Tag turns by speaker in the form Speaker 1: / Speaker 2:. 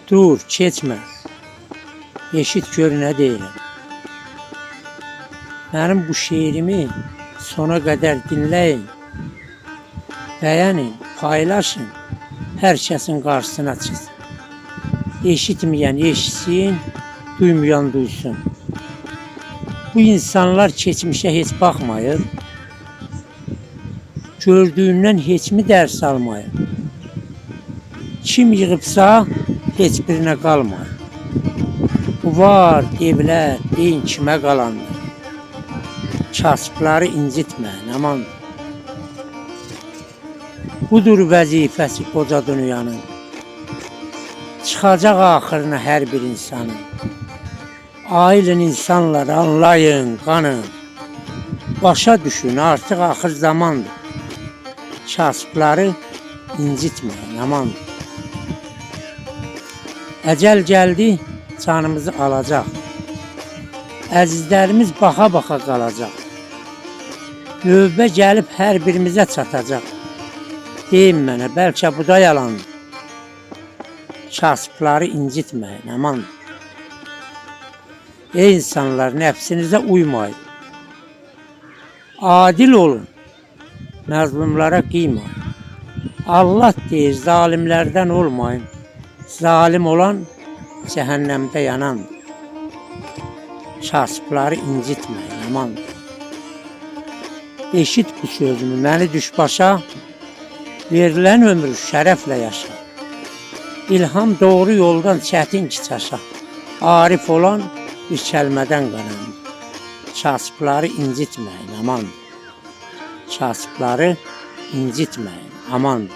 Speaker 1: Dur, keçmə. Eşit gör nə deyirəm. Mənim bu şeirimi sona qədər dinləyin. Bəyənin, paylaşın. Hər kəsin qarşısına çıxsın. Eşitməyən eşitsin, duymayan duysun. Bu insanlar keçmişə heç baxmayıb, gördüyündən heç mi dərs almayıb? Kim yığıbsa heç birinə qalmayıb. Bu var, devlər, deyin kimə qalandır. Kasıbları incitməyin, aman. Budur vəzifəsi qoca dünyanın. Çıxacaq axırına hər bir insanın. Ailin insanlar anlayın, qanın. Başa düşün, artıq axır zamandır. Kasıbları incitməyin, aman. Əcəl gəldi, canımızı alacaq. Əzizlərimiz baxa-baxa qalacaq. Növbə gəlib hər birimizə çatacaq. Deyin mənə, bəlkə bu da yalandır. Kasıbları incitməyin, aman. Ey insanlar, nəfsinizə uymayın. Adil olun, məzlumlara qıymayın. Allah deyir, zalimlərdən olmayın. Zalim olan cəhənnəmdə yanandır. Kasıbları incitməyin, aman. Eşit bu sözümü, məni düş başa, verilən ömrü şərəflə yaşa. İlham doğru yoldan çətin ki çaşa. Arif olan bir kəlmədən qananır. Kasıbları incitməyin, aman. Kasıbları incitməyin, aman.